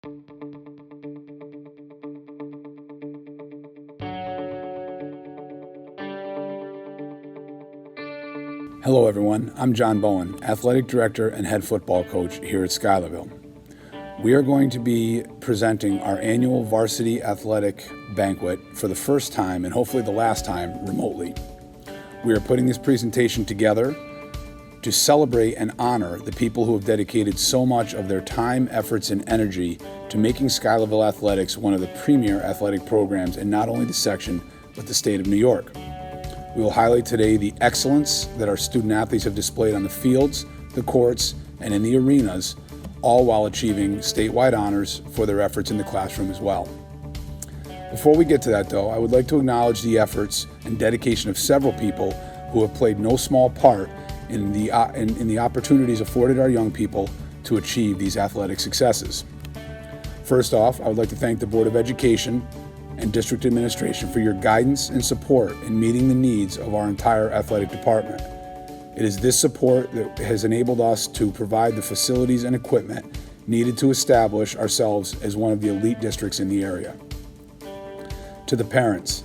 Hello everyone, I'm John Bowen, Athletic Director and Head Football Coach here at Schuylerville. We are going to be presenting our annual Varsity Athletic Banquet for the first time, and hopefully the last time, remotely. We are putting this presentation together to celebrate and honor the people who have dedicated so much of their time, efforts, and energy to making Schuylerville Athletics one of the premier athletic programs in not only the section, but the state of New York. We will highlight today the excellence that our student athletes have displayed on the fields, the courts, and in the arenas, all while achieving statewide honors for their efforts in the classroom as well. Before we get to that though, I would like to acknowledge the efforts and dedication of several people who have played no small part in the opportunities afforded our young people to achieve these athletic successes. First off, I would like to thank the Board of Education and District Administration for your guidance and support in meeting the needs of our entire athletic department. It is this support that has enabled us to provide the facilities and equipment needed to establish ourselves as one of the elite districts in the area. To the parents,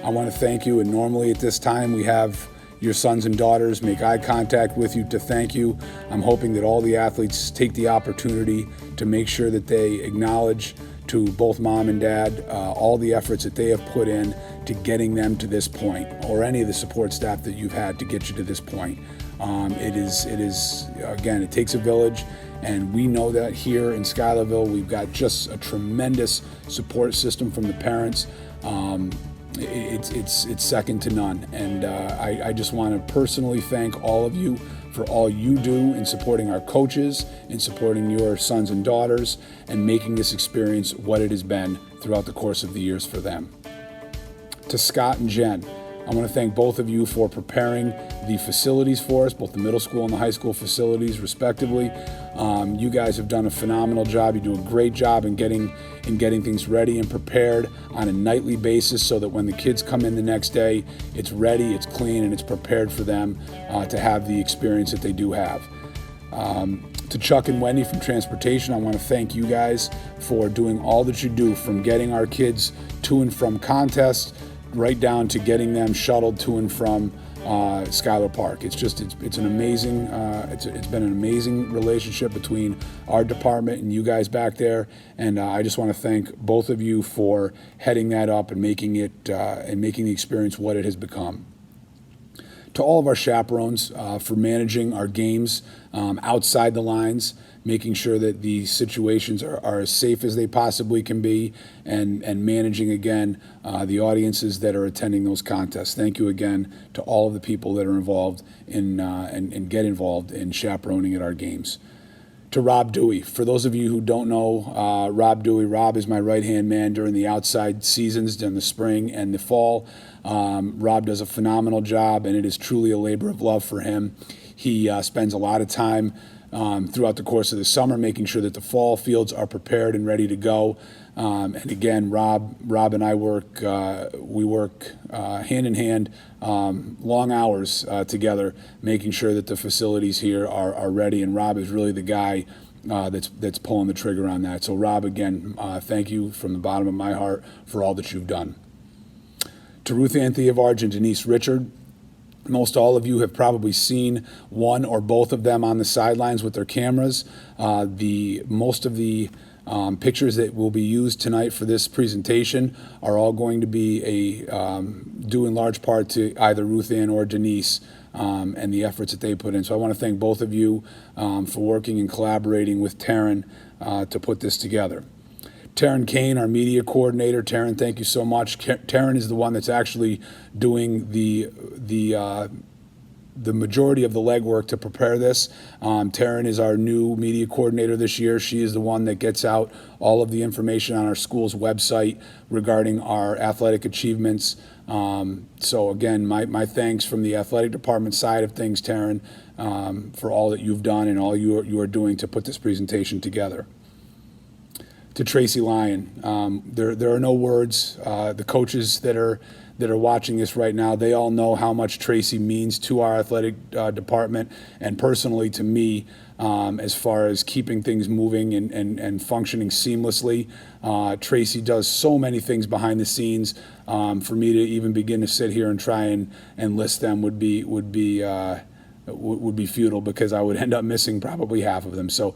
I want to thank you, and normally at this time we have your sons and daughters make eye contact with you to thank you. I'm hoping that all the athletes take the opportunity to make sure that they acknowledge to both mom and dad all the efforts that they have put in to getting them to this point, or any of the support staff that you've had to get you to this point. It is again, it takes a village, and we know that here in Schuylerville we've got just a tremendous support system from the parents. It's second to none, and I just want to personally thank all of you for all you do in supporting our coaches, in supporting your sons and daughters, and making this experience what it has been throughout the course of the years for them. To Scott and Jen, I want to thank both of you for preparing the facilities for us, both the middle school and the high school facilities respectively. You guys have done a phenomenal job. You do a great job in getting things ready and prepared on a nightly basis so that when the kids come in the next day, it's ready, it's clean, and it's prepared for them to have the experience that they do have. To Chuck and Wendy from Transportation, I want to thank you guys for doing all that you do, from getting our kids to and from contests, right down to getting them shuttled to and from Schuyler Park. It's an amazing, it's been an amazing relationship between our department and you guys back there, and I just want to thank both of you for heading that up and making it and making the experience what it has become. To all of our chaperones for managing our games outside the lines, making sure that the situations are as safe as they possibly can be, and managing again the audiences that are attending those contests. Thank you again to all of the people that are involved in and get involved in chaperoning at our games. To Rob Dewey, for those of you who don't know Rob Dewey, Rob is my right-hand man during the outside seasons, during the spring and the fall. Rob does a phenomenal job, and it is truly a labor of love for him. He spends a lot of time throughout the course of the summer making sure that the fall fields are prepared and ready to go. And again, Rob and I work hand in hand, long hours together, making sure that the facilities here are ready, and Rob is really the guy that's pulling the trigger on that. So Rob, again, thank you from the bottom of my heart for all that you've done. To Ruth Ann Theovarge and Denise Richard, most all of you have probably seen one or both of them on the sidelines with their cameras. Most of the pictures that will be used tonight for this presentation are all going to be due in large part to either Ruth Ann or Denise and the efforts that they put in. So I want to thank both of you for working and collaborating with Taryn to put this together. Taryn Kane, our media coordinator. Taryn, thank you so much. Taryn is the one that's actually doing the majority of the legwork to prepare this. Taryn is our new media coordinator this year. She is the one that gets out all of the information on our school's website regarding our athletic achievements. So again, my thanks from the athletic department side of things, Taryn, for all that you've done and all you are doing to put this presentation together. To Tracy Lyon, there are no words. The coaches that are watching this right now, they all know how much Tracy means to our athletic department and personally to me. as far as keeping things moving and functioning seamlessly. Tracy does so many things behind the scenes. For me to even begin to sit here and try and list them would be futile, because I would end up missing probably half of them. So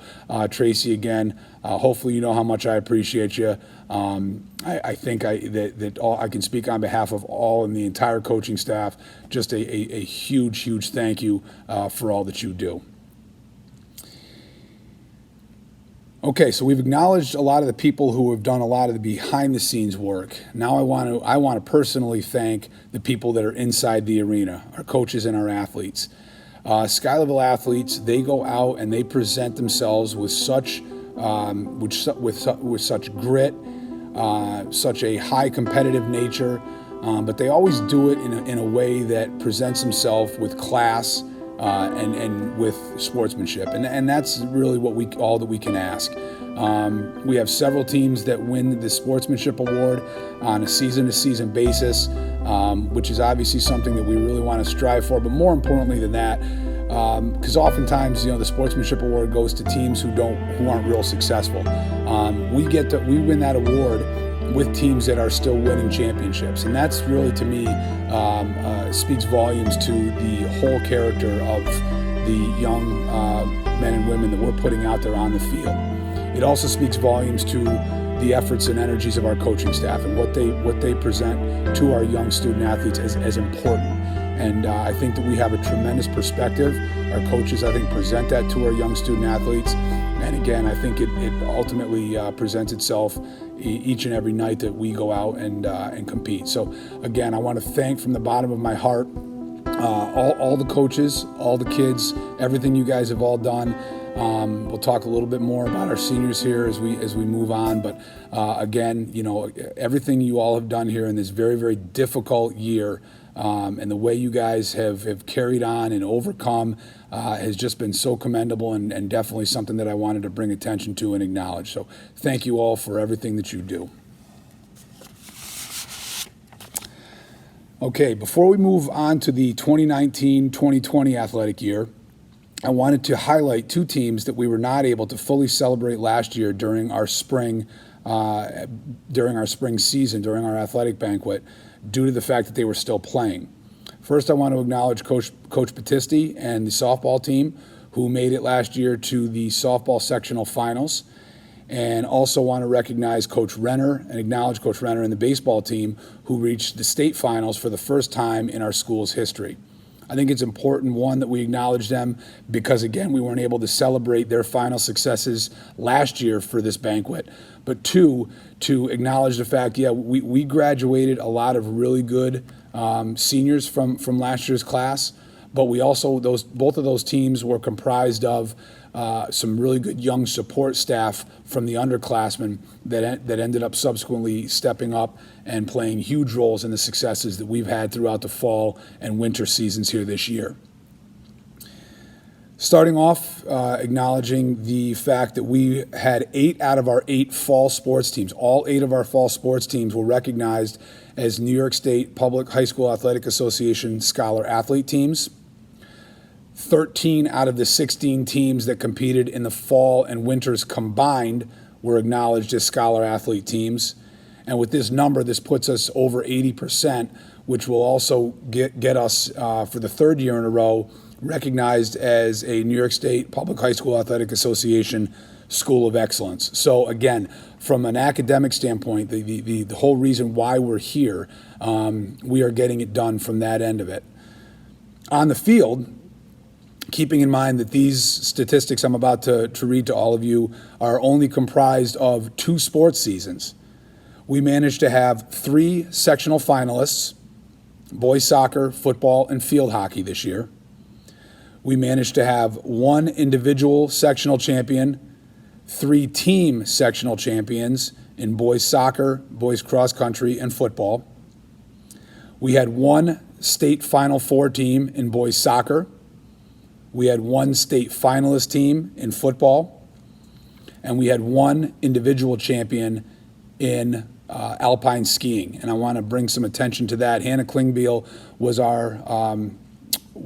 Tracy, again, hopefully you know how much I appreciate you. I think that I can speak on behalf of all and the entire coaching staff. Just a huge thank you for all that you do. Okay, so we've acknowledged a lot of the people who have done a lot of the behind-the-scenes work. Now I want to personally thank the people that are inside the arena, our coaches and our athletes. Schuylerville athletes, they go out and they present themselves with such such grit, such a high competitive nature, but they always do it in a way that presents themselves with class and with sportsmanship, and that's really all that we can ask. We have several teams that win the sportsmanship award on a season-to-season basis, which is obviously something that we really want to strive for. But more importantly than that, because oftentimes, the sportsmanship award goes to teams who aren't real successful. We win that award with teams that are still winning championships, and that's really, to me, speaks volumes to the whole character of the young men and women that we're putting out there on the field. It also speaks volumes to the efforts and energies of our coaching staff and what they present to our young student athletes as important. And I think that we have a tremendous perspective. Our coaches, I think, present that to our young student athletes. And again, I think it ultimately presents itself each and every night that we go out and compete. So again, I want to thank from the bottom of my heart all the coaches, all the kids, everything you guys have all done. We'll talk a little bit more about our seniors here as we move on. But again, everything you all have done here in this very, very difficult year, and the way you guys have carried on and overcome has just been so commendable, and definitely something that I wanted to bring attention to and acknowledge. So thank you all for everything that you do. Okay, before we move on to the 2019-2020 athletic year, I wanted to highlight two teams that we were not able to fully celebrate last year during our spring season, during our athletic banquet, due to the fact that they were still playing. First, I want to acknowledge Coach Battisti and the softball team, who made it last year to the softball sectional finals, and also want to recognize Coach Renner and acknowledge Coach Renner and the baseball team, who reached the state finals for the first time in our school's history. I think it's important, one, that we acknowledge them because, again, we weren't able to celebrate their final successes last year for this banquet. But two, to acknowledge the fact, we graduated a lot of really good seniors from last year's class, but we also, both of those teams were comprised of some really good young support staff from the underclassmen that ended up subsequently stepping up and playing huge roles in the successes that we've had throughout the fall and winter seasons here this year. Starting off, acknowledging the fact that we had 8 out of our 8 fall sports teams. All 8 of our fall sports teams were recognized as New York State Public High School Athletic Association Scholar Athlete teams. 13 out of the 16 teams that competed in the fall and winters combined were acknowledged as Scholar Athlete teams. And with this number, this puts us over 80%, which will also get us, for the third year in a row, recognized as a New York State Public High School Athletic Association School of Excellence. So again, from an academic standpoint, the whole reason why we're here, we are getting it done from that end of it. On the field, keeping in mind that these statistics I'm about to read to all of you are only comprised of 2 sports seasons, we managed to have 3 sectional finalists, boys soccer, football, and field hockey this year. We managed to have 1 individual sectional champion, 3 team sectional champions in boys soccer, boys cross country, and football. We had 1 state Final Four team in boys soccer. We had 1 state finalist team in football. And we had 1 individual champion in Alpine skiing. And I want to bring some attention to that. Hannah Klingbeil was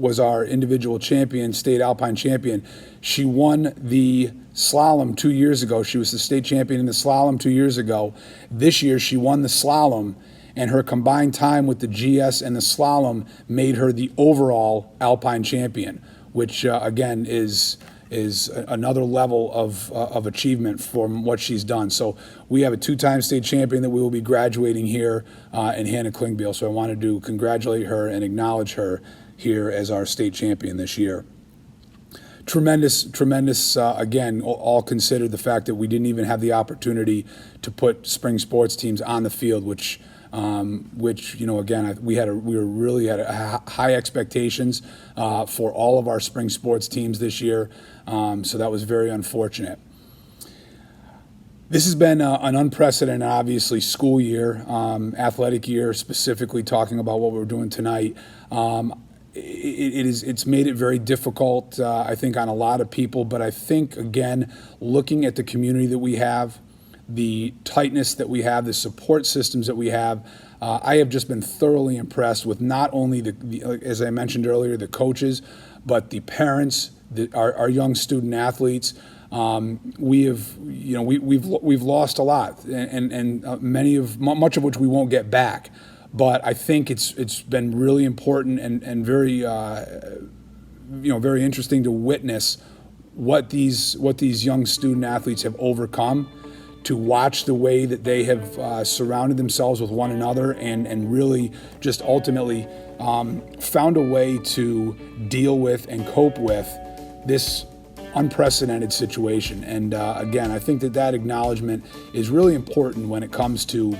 was our individual champion, state Alpine champion. She won the slalom 2 years ago. She was the state champion in the slalom 2 years ago. This year she won the slalom, and her combined time with the GS and the slalom made her the overall Alpine champion, which again is another level of achievement from what she's done. So we have a 2-time state champion that we will be graduating here in Hannah Klingbeil. So I wanted to congratulate her and acknowledge her here as our state champion this year. Tremendous, again, all considered the fact that we didn't even have the opportunity to put spring sports teams on the field, which again, we really had high expectations for all of our spring sports teams this year. So that was very unfortunate. This has been an unprecedented, obviously, school year, athletic year, specifically talking about what we're doing tonight. It's made it very difficult, I think, on a lot of people. But I think, again, looking at the community that we have, the tightness that we have, the support systems that we have, I have just been thoroughly impressed with not only as I mentioned earlier, the coaches, but the parents, our young student athletes. We've lost a lot, and much of which we won't get back. But I think it's been really important and very very interesting to witness what these young student athletes have overcome, to watch the way that they have surrounded themselves with one another and really just ultimately found a way to deal with and cope with this unprecedented situation. And again, I think that acknowledgement is really important when it comes to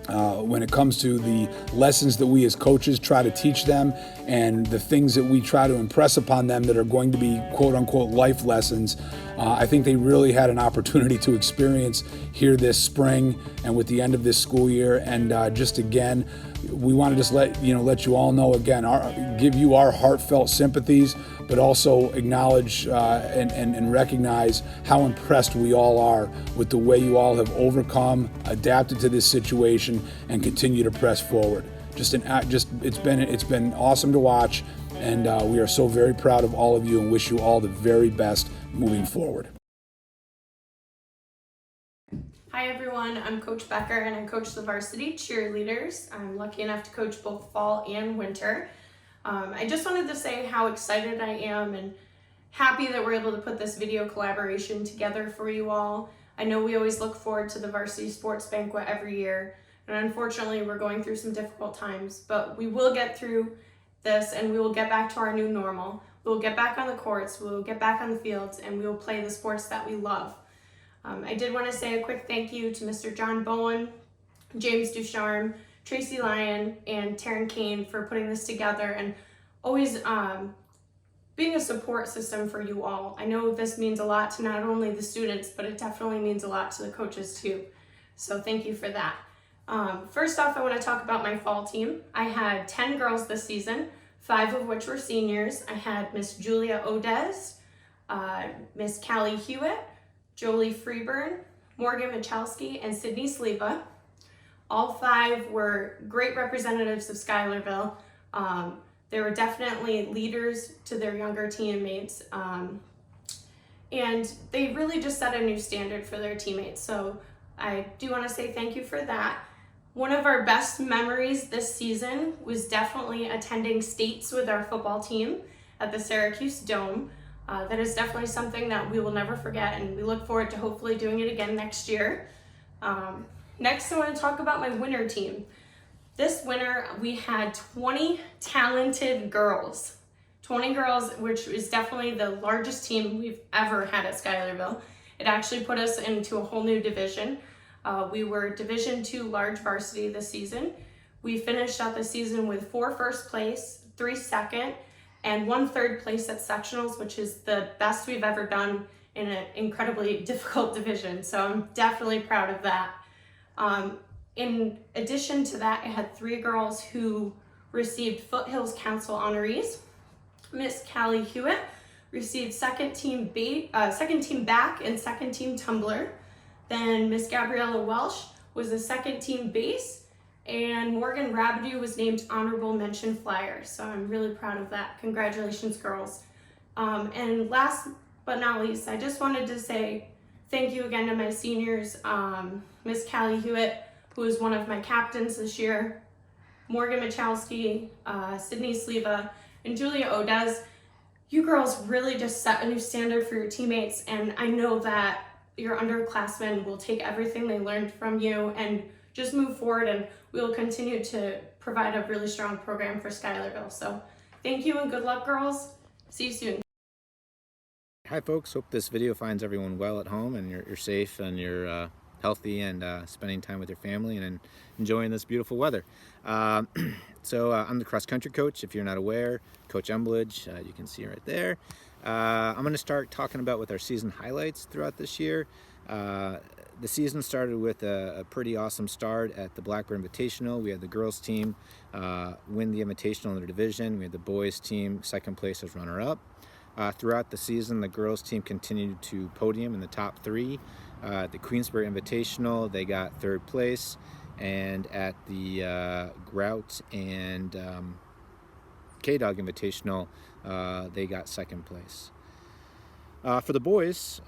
the lessons that we as coaches try to teach them and the things that we try to impress upon them that are going to be quote unquote life lessons. I think they really had an opportunity to experience here this spring and with the end of this school year. And just again, we want to just let you all know again, give you our heartfelt sympathies, but also acknowledge and recognize how impressed we all are with the way you all have overcome, adapted to this situation, and continue to press forward. It's been awesome to watch, and we are so very proud of all of you and wish you all the very best moving forward. Hi everyone, I'm Coach Becker and I coach the Varsity cheerleaders. I'm lucky enough to coach both fall and winter. I just wanted to say how excited I am and happy that we're able to put this video collaboration together for you all. I know we always look forward to the Varsity Sports Banquet every year, and unfortunately we're going through some difficult times, but we will get through this and we will get back to our new normal. We'll get back on the courts, we'll get back on the fields, and we will play the sports that we love. I did want to say a quick thank you to Mr. John Bowen, James Ducharme, Tracy Lyon, and Taryn Kane for putting this together and always being a support system for you all. I know this means a lot to not only the students, but it definitely means a lot to the coaches too. So thank you for that. First off, I want to talk about my fall team. I had 10 girls this season, 5 of which were seniors. I had Miss Julia Odez, Miss Callie Hewitt, Jolie Freeburn, Morgan Michalski, and Sydney Sleva. All 5 were great representatives of Schuylerville. They were definitely leaders to their younger teammates, and they really just set a new standard for their teammates. So I do want to say thank you for that. One of our best memories this season was definitely attending states with our football team at the Syracuse Dome. That is definitely something that we will never forget, and we look forward to hopefully doing it again next year. Next, I want to talk about my winter team. This winter, we had 20 talented girls. 20 girls, which is definitely the largest team we've ever had at Schuylerville. It actually put us into a whole new division. We were Division II large varsity this season. We finished out the season with 4 first place, 3 second, and 1 third place at sectionals, which is the best we've ever done in an incredibly difficult division. So I'm definitely proud of that. In addition to that, I had 3 girls who received Foothills Council honorees. Miss Callie Hewitt received second team back and second team tumbler. Then Miss Gabriella Welsh was the second team base, And Morgan Rabideau was named honorable mention flyer, so I'm really proud of that. Congratulations, girls. And last but not least, I just wanted to say thank you again to my seniors, Miss Callie Hewitt, who is one of my captains this year, Morgan Michalski, Sydney Sleva, and Julia Odez. You girls really just set a new standard for your teammates, and I know that your underclassmen will take everything they learned from you and just move forward, and we will continue to provide a really strong program for Schuylerville. So thank you and good luck, girls. See you soon. Hi folks, hope this video finds everyone well at home and you're safe and you're healthy and spending time with your family and enjoying this beautiful weather. So I'm the cross country coach, if you're not aware, Coach Embledge, you can see right there. I'm going to start talking about with our season highlights throughout this year. The season started with a pretty awesome start at the Blackbird Invitational. We had the girls team win the Invitational in their division. We had the boys team second place as runner-up. Throughout the season, the girls team continued to podium in the top three. At the Queensbury Invitational, they got third place, and at the Grout and K-Dog Invitational, they got second place. For the boys,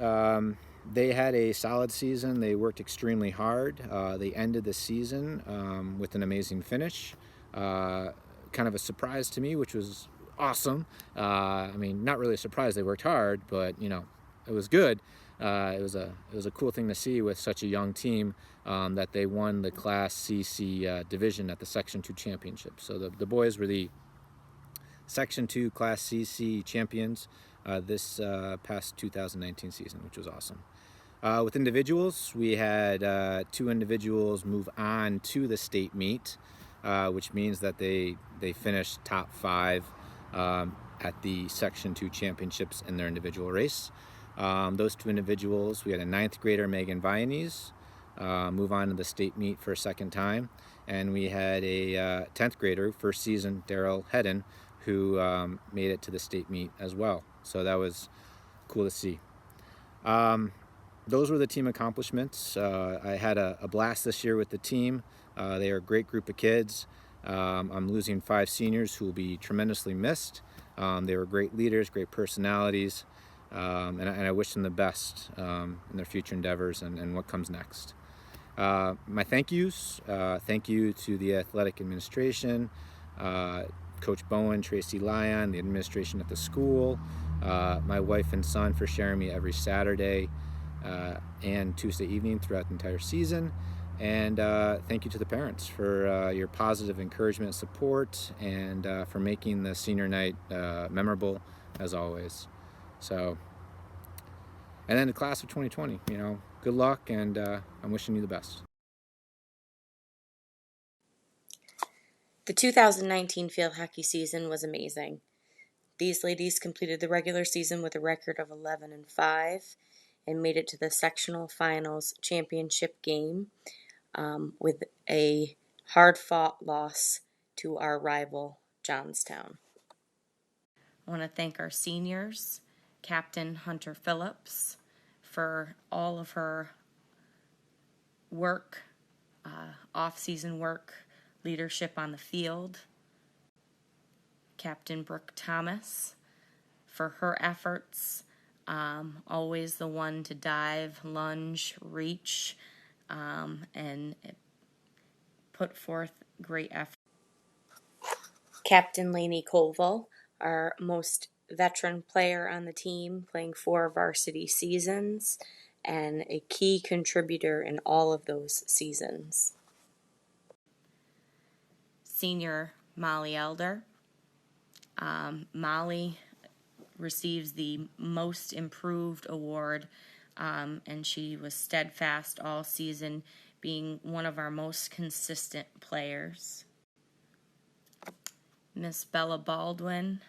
they had a solid season. They worked extremely hard. They ended the season with an amazing finish. Kind of a surprise to me, which was awesome. I mean, not really a surprise. They worked hard, but you know, it was good. It was a cool thing to see with such a young team that they won the Class CC division at the Section 2 championship. So the boys were the Section 2 Class CC champions this past 2019 season, which was awesome. With individuals, we had 2 individuals move on to the state meet, which means that they finished top 5 at the Section 2 championships in their individual race. Those 2 individuals, we had a 9th grader, Megan Vianese, move on to the state meet for a second time, and we had a 10th grader, first season, Daryl Hedden, who made it to the state meet as well. So that was cool to see. Those were the team accomplishments. I had a blast this year with the team. They are a great group of kids. I'm losing 5 seniors who will be tremendously missed. They were great leaders, great personalities, and I wish them the best in their future endeavors and what comes next. My thank yous. Thank you to the athletic administration, Coach Bowen, Tracy Lyon, the administration at the school, my wife and son for sharing me every Saturday and Tuesday evening throughout the entire season. And thank you to the parents for your positive encouragement and support, and for making the senior night memorable as always. So, and then the class of 2020, you know, good luck, and I'm wishing you the best. The 2019 field hockey season was amazing. These ladies completed the regular season with a record of 11-5 and made it to the sectional finals championship game with a hard-fought loss to our rival, Johnstown. I want to thank our seniors, Captain Hunter Phillips, for all of her work, off-season work, leadership on the field. Captain Brooke Thomas for her efforts, always the one to dive, lunge, reach, and put forth great effort. Captain Lainey Colville, our most veteran player on the team, playing 4 varsity seasons and a key contributor in all of those seasons. Senior Molly Elder. Molly receives the Most Improved Award, and she was steadfast all season, being one of our most consistent players. Miss Bella Baldwin,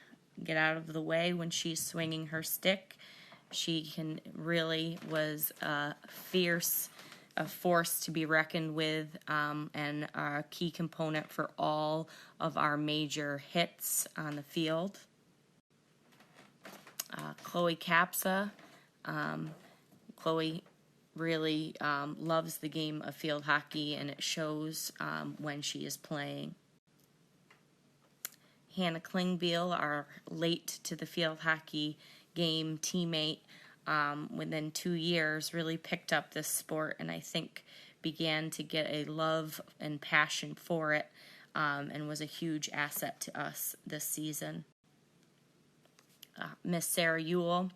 get out of the way when she's swinging her stick. She really was a force to be reckoned with, and a key component for all of our major hits on the field. Chloe Capsa. Chloe really loves the game of field hockey, and it shows when she is playing. Hannah Klingbeil, our late to the field hockey game teammate, within 2 years really picked up this sport, and I think began to get a love and passion for it, and was a huge asset to us this season. Miss Sarah Ewell,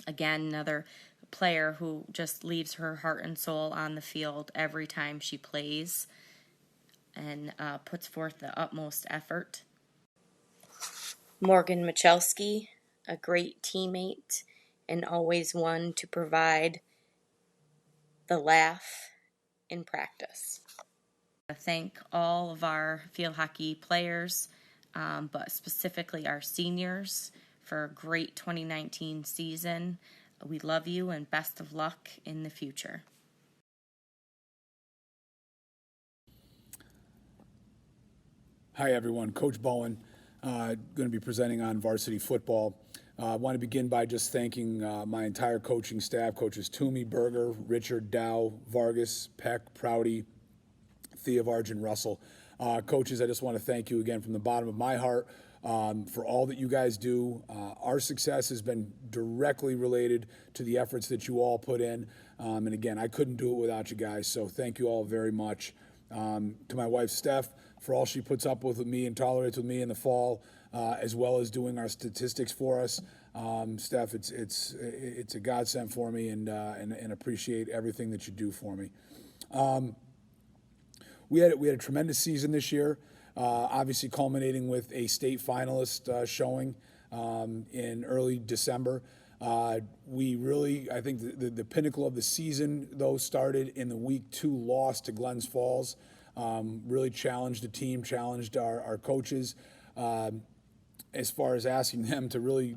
again, another player who just leaves her heart and soul on the field every time she plays, and puts forth the utmost effort. Morgan Michalski, a great teammate and always one to provide the laugh in practice. I thank all of our field hockey players, but specifically our seniors, for a great 2019 season. We love you and best of luck in the future. Hi everyone, Coach Bowen, going to be presenting on varsity football. I want to begin by just thanking my entire coaching staff, coaches Toomey, Berger, Richard, Dow, Vargas, Peck, Prouty, Thea, Varge, and Russell. Coaches, I just want to thank you again from the bottom of my heart for all that you guys do. Our success has been directly related to the efforts that you all put in. And again, I couldn't do it without you guys, so thank you all very much. To my wife, Steph, for all she puts up with me and tolerates with me in the fall, as well as doing our statistics for us. Steph, it's a godsend for me, and appreciate everything that you do for me. We had a tremendous season this year, obviously culminating with a state finalist showing in early December. We really, I think the pinnacle of the season, though, started in the week 2 loss to Glens Falls. Really challenged the team, challenged our coaches as far as asking them to really,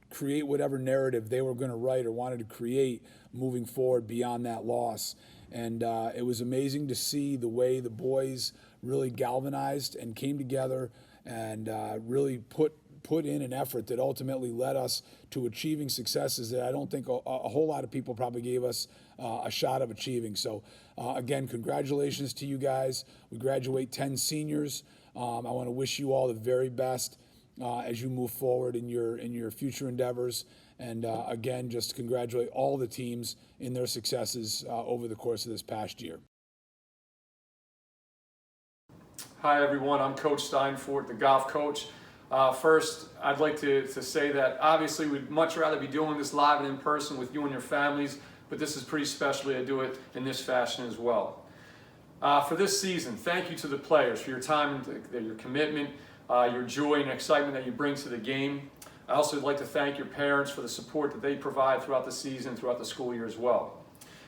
create whatever narrative they were going to write or wanted to create moving forward beyond that loss. And it was amazing to see the way the boys really galvanized and came together and really put in an effort that ultimately led us to achieving successes that I don't think a whole lot of people probably gave us a shot of achieving. So again, congratulations to you guys. We graduate 10 seniors. I want to wish you all the very best as you move forward in your future endeavors. And again, just congratulate all the teams in their successes over the course of this past year. Hi everyone, I'm Coach Steinfort, the golf coach. First, I'd like to say that obviously we'd much rather be doing this live and in person with you and your families, but this is pretty special to do it in this fashion as well. For this season, thank you to the players for your time, and your commitment, your joy and excitement that you bring to the game. I also would like to thank your parents for the support that they provide throughout the season, throughout the school year as well.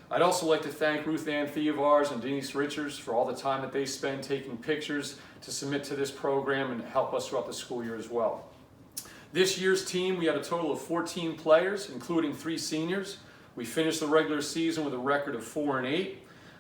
I'd also like to thank Ruth Ann Theovars and Denise Richards for all the time that they spend taking pictures to submit to this program and help us throughout the school year as well. This year's team, we had a total of 14 players, including 3 seniors. We finished the regular season with a record of 4-8.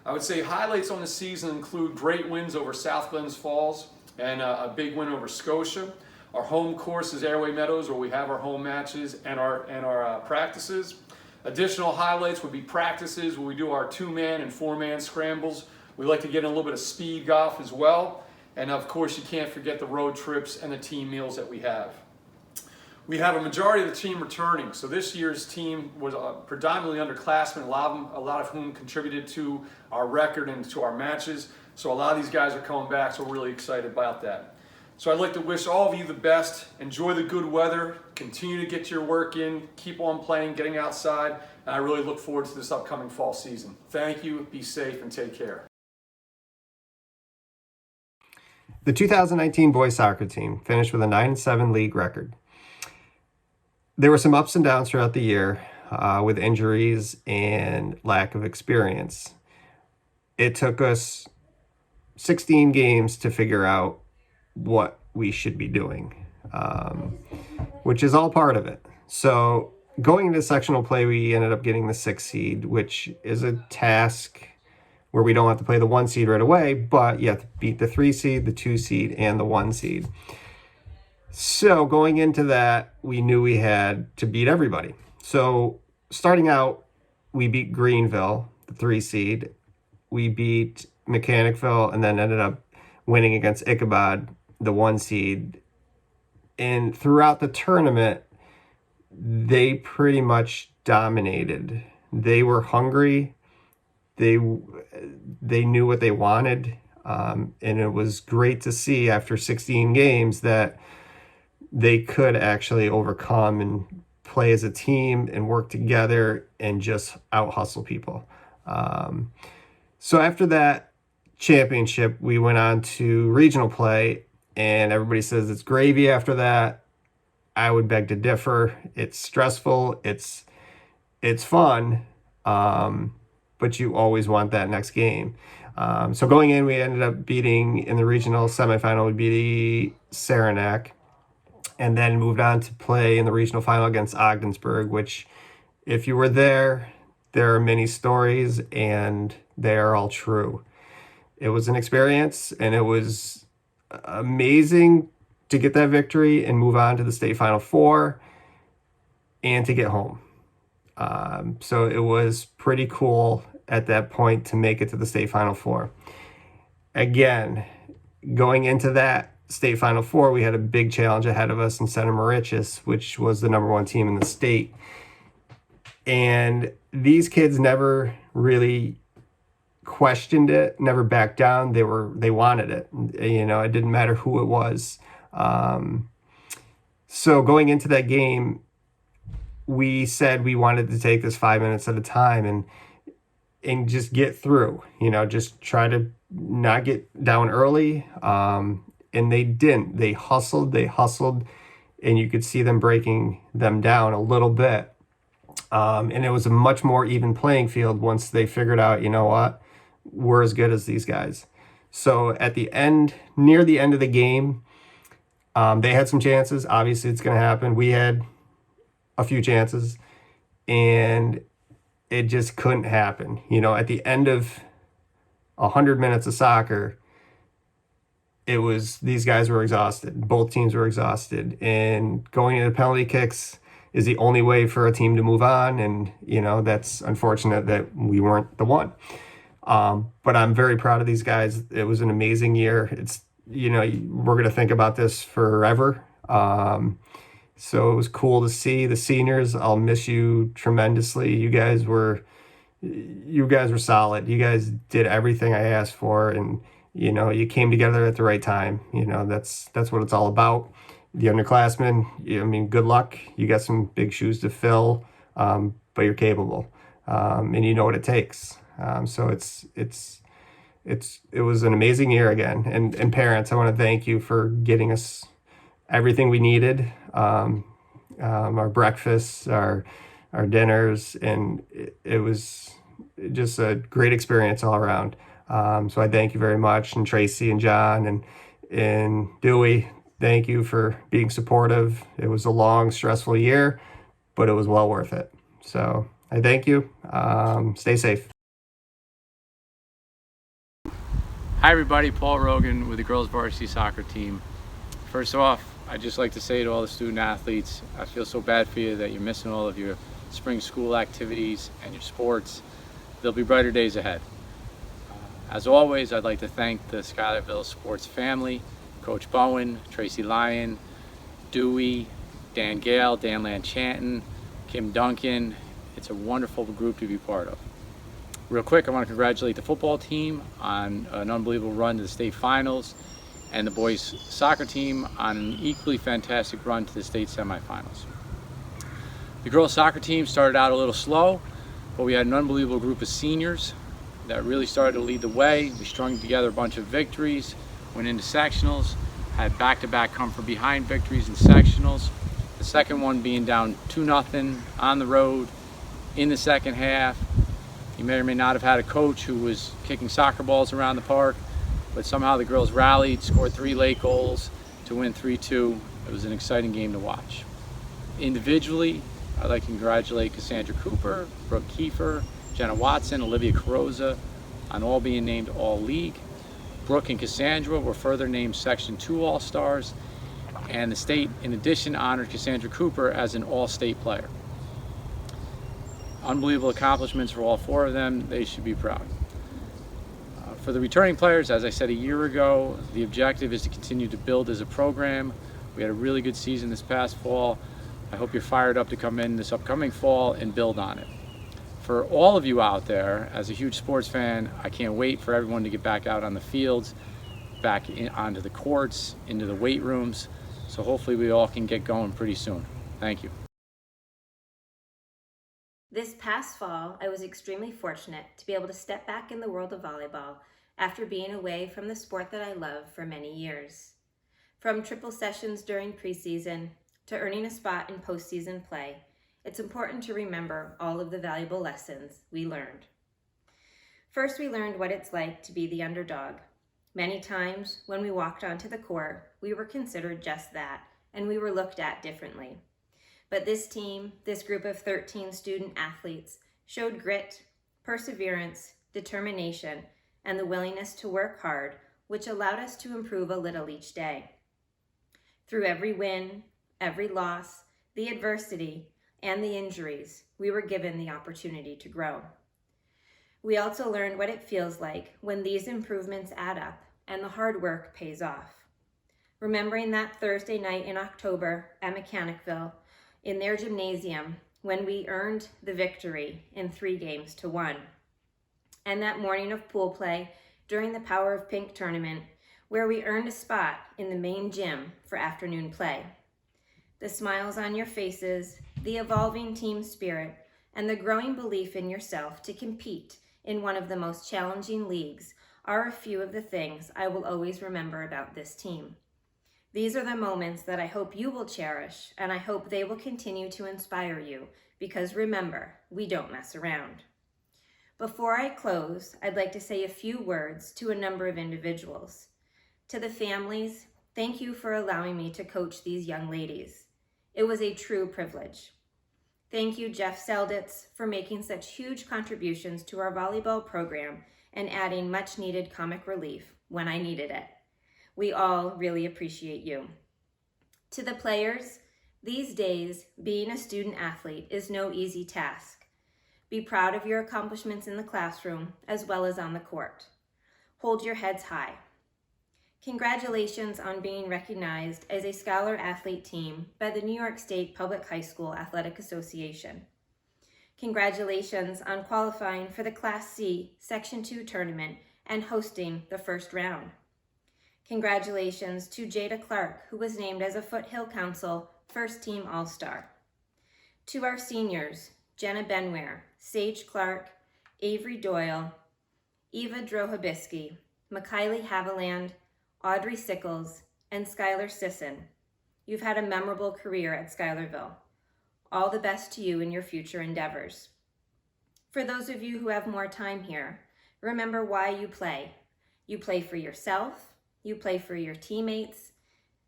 I would say highlights on the season include great wins over South Glens Falls and a big win over Scotia. Our home course is Airway Meadows, where we have our home matches and our practices. Additional highlights would be practices where we do our 2-man and 4-man scrambles. We like to get in a little bit of speed golf as well. And of course, you can't forget the road trips and the team meals that we have. We have a majority of the team returning. So this year's team was predominantly underclassmen, a lot of whom contributed to our record and to our matches. So a lot of these guys are coming back, so we're really excited about that. So I'd like to wish all of you the best. Enjoy the good weather. Continue to get your work in. Keep on playing, getting outside. And I really look forward to this upcoming fall season. Thank you. Be safe and take care. The 2019 boys soccer team finished with a 9-7 league record. There were some ups and downs throughout the year with injuries and lack of experience. It took us 16 games to figure out what we should be doing, which is all part of it. So going into sectional play, we ended up getting the 6th seed, which is a task where we don't have to play the 1 seed right away, but you have to beat the 3 seed, the 2 seed, and the 1 seed. So going into that, we knew we had to beat everybody. So starting out, we beat Greenville, the 3 seed. We beat Mechanicville and then ended up winning against Ichabod, the 1 seed. And throughout the tournament, they pretty much dominated. They were hungry. They knew what they wanted. And it was great to see after 16 games that they could actually overcome and play as a team and work together and just out-hustle people. So after that championship, we went on to regional play, and everybody says it's gravy after that. I would beg to differ. It's stressful. It's fun, but you always want that next game. So going in, we ended up beating, in the regional semifinal, we beat Saranac, and then moved on to play in the regional final against Ogdensburg, which, if you were there are many stories, and they are all true. It was an experience, and it was amazing to get that victory and move on to the state final 4 and to get home. So it was pretty cool at that point to make it to the state final 4. Again, going into that state final 4, we had a big challenge ahead of us in Center Moriches, which was the #1 team in the state. And these kids never really questioned it, never backed down. They wanted it. You know, it didn't matter who it was. So going into that game, we said we wanted to take this 5 minutes at a time and just get through, you know, just try to not get down early. And they didn't. They hustled, and you could see them breaking them down a little bit. And it was a much more even playing field once they figured out, you know what, we're as good as these guys. So at the end, near the end of the game, they had some chances. Obviously, it's going to happen. We had a few chances, and it just couldn't happen. You know, at the end of 100 minutes of soccer, it was, these guys were exhausted. Both teams were exhausted. And going into penalty kicks is the only way for a team to move on. And, you know, that's unfortunate that we weren't the one. But I'm very proud of these guys. It was an amazing year. It's, you know, we're going to think about this forever. So it was cool to see the seniors. I'll miss you tremendously. You guys were solid. You guys did everything I asked for, and, you know, you came together at the right time. You know, that's what it's all about. The underclassmen, I mean, good luck. You got some big shoes to fill, but you're capable, and you know what it takes. So it was an amazing year again. And parents, I want to thank you for getting us everything we needed, our breakfasts, our dinners, and it was just a great experience all around. So I thank you very much, and Tracy and John and Dewey, thank you for being supportive. It was a long, stressful year, but it was well worth it. So I thank you. Stay safe. Hi everybody, Paul Rogan with the girls varsity soccer team. First off, I'd just like to say to all the student athletes, I feel so bad for you that you're missing all of your spring school activities and your sports. There'll be brighter days ahead. As always, I'd like to thank the Schuylerville sports family, Coach Bowen, Tracy Lyon, Dewey, Dan Gale, Dan Lanchanton, Kim Duncan. It's a wonderful group to be part of. Real quick, I want to congratulate the football team on an unbelievable run to the state finals, and the boys soccer team on an equally fantastic run to the state semifinals. The girls soccer team started out a little slow, but we had an unbelievable group of seniors that really started to lead the way. We strung together a bunch of victories, went into sectionals, had back-to-back come from behind victories in sectionals. The second one being down 2-0 on the road in the second half. You may or may not have had a coach who was kicking soccer balls around the park, but somehow the girls rallied, scored 3 late goals to win 3-2. It was an exciting game to watch. Individually, I'd like to congratulate Cassandra Cooper, Brooke Kiefer, Jenna Watson, Olivia Carosa on all being named All-League. Brooke and Cassandra were further named Section 2 All-Stars, and the state, in addition, honored Cassandra Cooper as an All-State player. Unbelievable accomplishments for all 4 of them. They should be proud. For the returning players, as I said a year ago, the objective is to continue to build as a program. We had a really good season this past fall. I hope you're fired up to come in this upcoming fall and build on it. For all of you out there, as a huge sports fan, I can't wait for everyone to get back out on the fields, onto the courts, into the weight rooms. So hopefully we all can get going pretty soon. Thank you. This past fall, I was extremely fortunate to be able to step back in the world of volleyball after being away from the sport that I love for many years. From triple sessions during preseason to earning a spot in postseason play, it's important to remember all of the valuable lessons we learned. First, we learned what it's like to be the underdog. Many times when we walked onto the court, we were considered just that, and we were looked at differently. But this team, this group of 13 student athletes, showed grit, perseverance, determination, and the willingness to work hard, which allowed us to improve a little each day. Through every win, every loss, the adversity, and the injuries, we were given the opportunity to grow. We also learned what it feels like when these improvements add up and the hard work pays off. Remembering that Thursday night in October at Mechanicville, in their gymnasium, when we earned the victory in 3-1. And that morning of pool play during the Power of Pink tournament, where we earned a spot in the main gym for afternoon play. The smiles on your faces, the evolving team spirit, and the growing belief in yourself to compete in one of the most challenging leagues are a few of the things I will always remember about this team. These are the moments that I hope you will cherish, and I hope they will continue to inspire you, because remember, we don't mess around. Before I close, I'd like to say a few words to a number of individuals. To the families, thank you for allowing me to coach these young ladies. It was a true privilege. Thank you, Jeff Selditz, for making such huge contributions to our volleyball program and adding much needed comic relief when I needed it. We all really appreciate you. To the players, these days, being a student athlete is no easy task. Be proud of your accomplishments in the classroom as well as on the court. Hold your heads high. Congratulations on being recognized as a Scholar Athlete team by the New York State Public High School Athletic Association. Congratulations on qualifying for the Class C Section 2 tournament and hosting the first round. Congratulations to Jada Clark, who was named as a Foothill Council First Team All-Star. To our seniors, Jenna Benware, Sage Clark, Avery Doyle, Eva Drohabisky, Mikhaili Haviland, Audrey Sickles, and Skylar Sisson. You've had a memorable career at Schuylerville. All the best to you in your future endeavors. For those of you who have more time here, remember why you play. You play for yourself, you play for your teammates,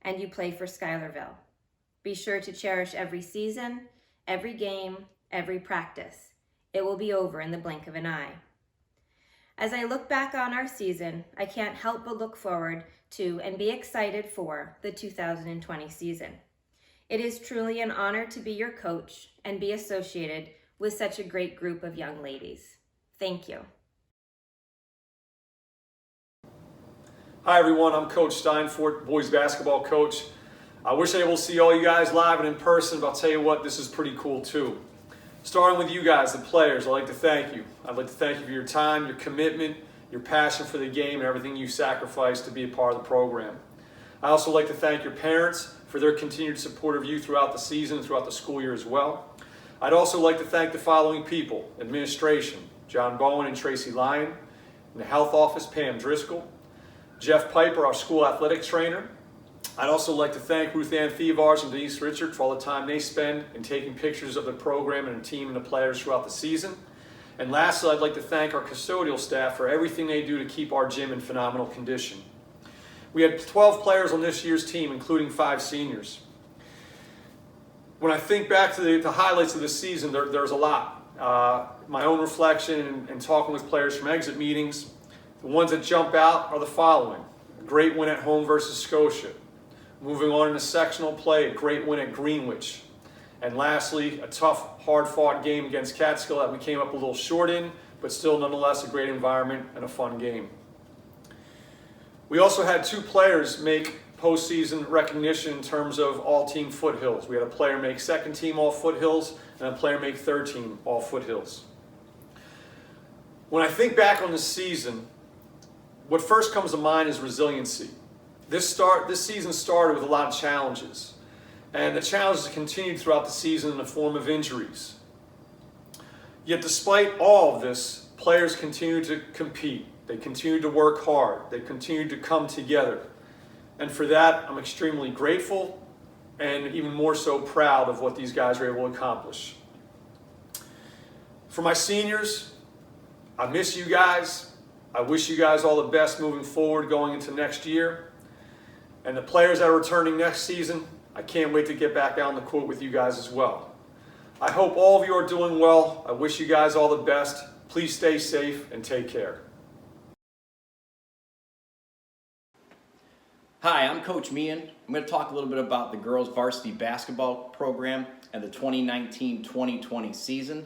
and you play for Schuylerville. Be sure to cherish every season, every game, every practice. It will be over in the blink of an eye. As I look back on our season, I can't help but look forward to and be excited for the 2020 season. It is truly an honor to be your coach and be associated with such a great group of young ladies. Thank you. Hi everyone, I'm Coach Steinfort, boys basketball coach. I wish I was able to see all you guys live and in person, but I'll tell you what, this is pretty cool too. Starting with you guys, the players, I'd like to thank you. I'd like to thank you for your time, your commitment, your passion for the game, and everything you sacrificed to be a part of the program. I also like to thank your parents for their continued support of you throughout the season, throughout the school year as well. I'd also like to thank the following people: administration, John Bowen and Tracy Lyon; in the health office, Pam Driscoll; Jeff Piper, our school athletics trainer. I'd also like to thank Ruth Ann Thevars and Denise Richard for all the time they spend in taking pictures of the program and the team and the players throughout the season. And lastly, I'd like to thank our custodial staff for everything they do to keep our gym in phenomenal condition. We had 12 players on this year's team, including 5 seniors. When I think back to the highlights of the season, there's a lot. My own reflection and talking with players from exit meetings, the ones that jump out are the following: a great win at home versus Scotia. Moving on into sectional play, a great win at Greenwich. And lastly, a tough, hard-fought game against Catskill that we came up a little short in, but still nonetheless a great environment and a fun game. We also had 2 players make postseason recognition in terms of all-team foothills. We had a player make second team all foothills and a player make third team all foothills. When I think back on this season, what first comes to mind is resiliency. This season started with a lot of challenges, and the challenges continued throughout the season in the form of injuries. Yet despite all of this, players continued to compete. They continued to work hard. They continued to come together. And for that, I'm extremely grateful and even more so proud of what these guys were able to accomplish. For my seniors, I miss you guys. I wish you guys all the best moving forward going into next year. And the players that are returning next season, I can't wait to get back out on the court with you guys as well. I hope all of you are doing well. I wish you guys all the best. Please stay safe and take care. Hi, I'm Coach Meehan. I'm going to talk a little bit about the girls varsity basketball program and the 2019-2020 season.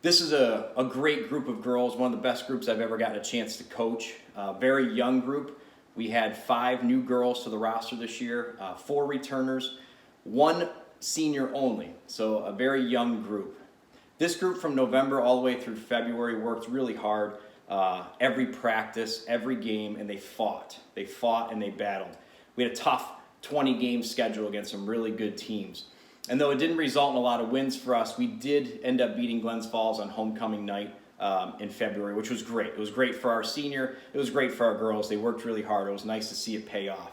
This is a great group of girls, one of the best groups I've ever gotten a chance to coach. A very young group. We had 5 new girls to the roster this year, 4 returners, 1 senior only, so a very young group. This group from November all the way through February worked really hard. Every practice, every game, and they fought. They fought and they battled. We had a tough 20-game schedule against some really good teams. And though it didn't result in a lot of wins for us, we did end up beating Glens Falls on homecoming night in February, which was great. It was great for our senior. It was great for our girls. They worked really hard. It was nice to see it pay off.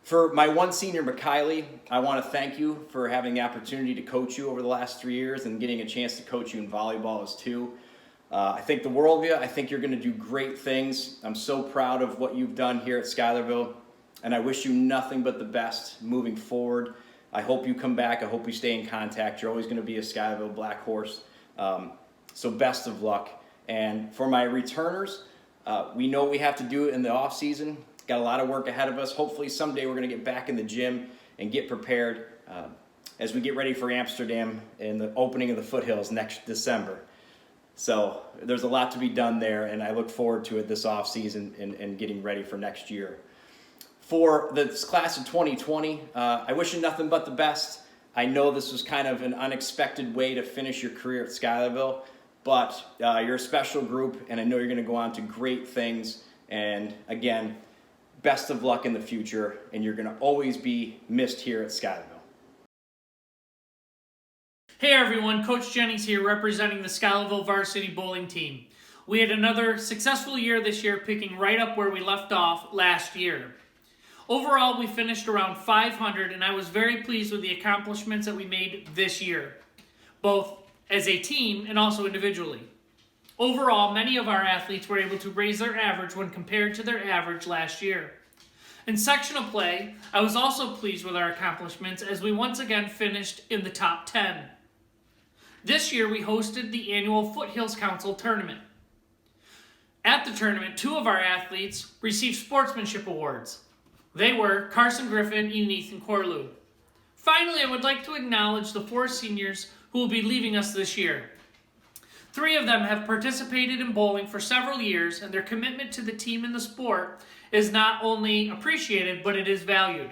For my 1 senior, McKiley, I want to thank you for having the opportunity to coach you over the last 3 years and getting a chance to coach you in volleyball as too. I think the world of you. I think you're going to do great things. I'm so proud of what you've done here at Schuylerville, and I wish you nothing but the best moving forward. I hope you come back. I hope we stay in contact. You're always going to be a Schuylerville Black Horse. So best of luck. And for my returners, we know we have to do it in the off season. Got a lot of work ahead of us. Hopefully someday we're going to get back in the gym and get prepared as we get ready for Amsterdam and the opening of the foothills next December. So there's a lot to be done there, and I look forward to it this off season and getting ready for next year. For this class of 2020, I wish you nothing but the best. I know this was kind of an unexpected way to finish your career at Schuylerville, but you're a special group, and I know you're going to go on to great things. And again, best of luck in the future, and you're going to always be missed here at Schuylerville. Hey everyone, Coach Jennings here representing the Schuylerville Varsity Bowling Team. We had another successful year this year, picking right up where we left off last year. Overall, we finished around 500, and I was very pleased with the accomplishments that we made this year, both as a team and also individually. Overall, many of our athletes were able to raise their average when compared to their average last year. In sectional play, I was also pleased with our accomplishments as we once again finished in the top 10. This year, we hosted the annual Foothills Council tournament. At the tournament, 2 of our athletes received sportsmanship awards. They were Carson Griffin and Ethan Corlew. Finally, I would like to acknowledge the 4 seniors who will be leaving us this year. 3 of them have participated in bowling for several years, and their commitment to the team and the sport is not only appreciated, but it is valued.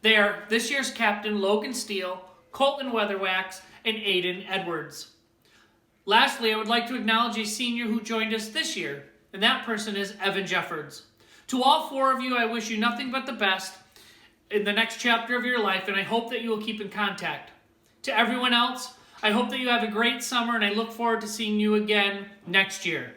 They are this year's captain Logan Steele, Colton Weatherwax, and Aiden Edwards. Lastly, I would like to acknowledge a senior who joined us this year, and that person is Evan Jeffords. To all 4 of you, I wish you nothing but the best in the next chapter of your life, and I hope that you will keep in contact. To everyone else, I hope that you have a great summer, and I look forward to seeing you again next year.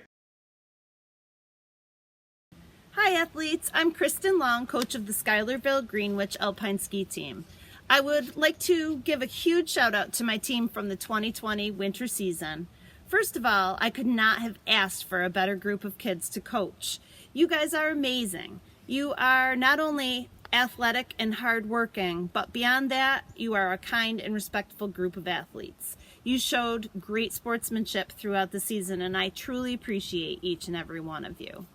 Hi athletes, I'm Kristen Long, coach of the Schuylerville Greenwich Alpine ski team. I would like to give a huge shout out to my team from the 2020 winter season. First of all, I could not have asked for a better group of kids to coach. You guys are amazing. You are not only athletic and hardworking, but beyond that, you are a kind and respectful group of athletes. You showed great sportsmanship throughout the season, and I truly appreciate each and every one of you.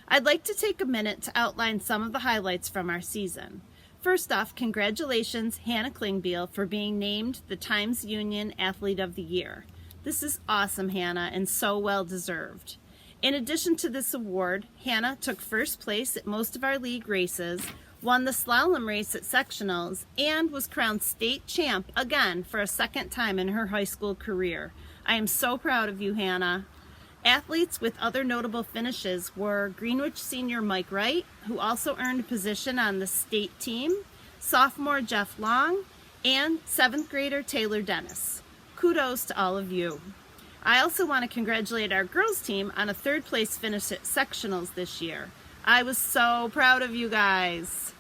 I'd like to take a minute to outline some of the highlights from our season. First off, congratulations, Hannah Klingbeil, for being named the Times Union Athlete of the Year. This is awesome, Hannah, and so well deserved. In addition to this award, Hannah took first place at most of our league races, won the slalom race at sectionals, and was crowned state champ again for a second time in her high school career. I am so proud of you, Hannah. Athletes with other notable finishes were Greenwich senior Mike Wright, who also earned a position on the state team, sophomore Jeff Long, and 7th grader Taylor Dennis. Kudos to all of you. I also want to congratulate our girls team on a 3rd place finish at sectionals this year. I was so proud of you guys.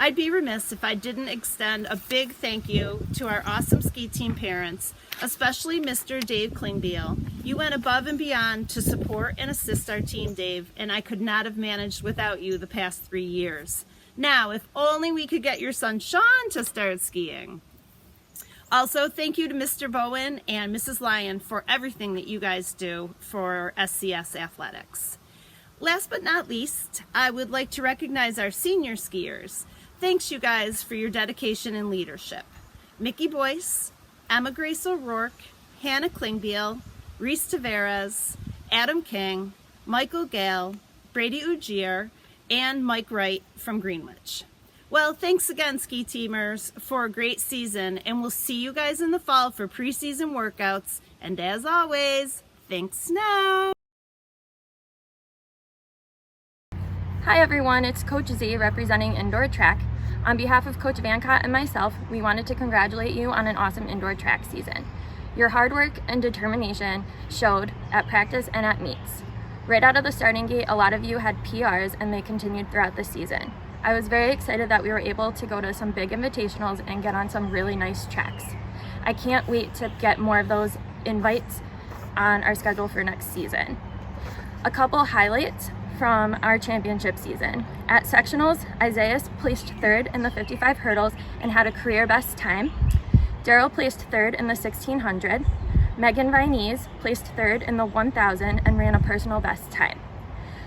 I'd be remiss if I didn't extend a big thank you to our awesome ski team parents, especially Mr. Dave Klingbeil. You went above and beyond to support and assist our team, Dave, and I could not have managed without you the past 3 years. Now, if only we could get your son Sean to start skiing. Also, thank you to Mr. Bowen and Mrs. Lyon for everything that you guys do for SCS Athletics. Last but not least, I would like to recognize our senior skiers. Thanks, you guys, for your dedication and leadership. Mickey Boyce, Emma Grace O'Rourke, Hannah Klingbeil, Reese Tavares, Adam King, Michael Gale, Brady Ujier, and Mike Wright from Greenwich. Well, thanks again, ski teamers, for a great season, and we'll see you guys in the fall for preseason workouts. And as always, think snow! Hi everyone, it's Coach Z representing indoor track. On behalf of Coach Vancott and myself, we wanted to congratulate you on an awesome indoor track season. Your hard work and determination showed at practice and at meets. Right out of the starting gate, a lot of you had PRs and they continued throughout the season. I was very excited that we were able to go to some big invitationals and get on some really nice tracks. I can't wait to get more of those invites on our schedule for next season. A couple highlights from our championship season. At sectionals, Isaiah placed 3rd in the 55 hurdles and had a career best time. Daryl placed 3rd in the 1600. Megan Vinese placed 3rd in the 1000 and ran a personal best time.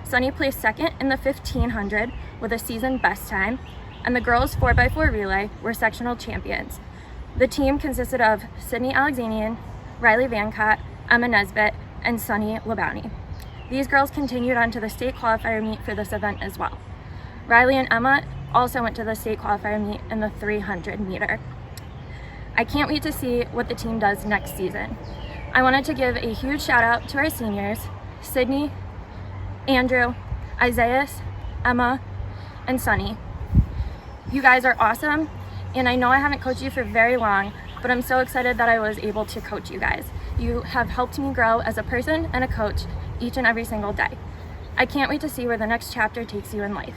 Sunny placed 2nd in the 1500 with a season best time, and the girls 4x4 relay were sectional champions. The team consisted of Sydney Alexanian, Riley Vancott, Emma Nesbitt, and Sunny Labouni. These girls continued on to the state qualifier meet for this event as well. Riley and Emma also went to the state qualifier meet in the 300 meter. I can't wait to see what the team does next season. I wanted to give a huge shout out to our seniors, Sydney, Andrew, Isaiah, Emma, and Sunny. You guys are awesome, and I know I haven't coached you for very long, but I'm so excited that I was able to coach you guys. You have helped me grow as a person and a coach each and every single day. I can't wait to see where the next chapter takes you in life.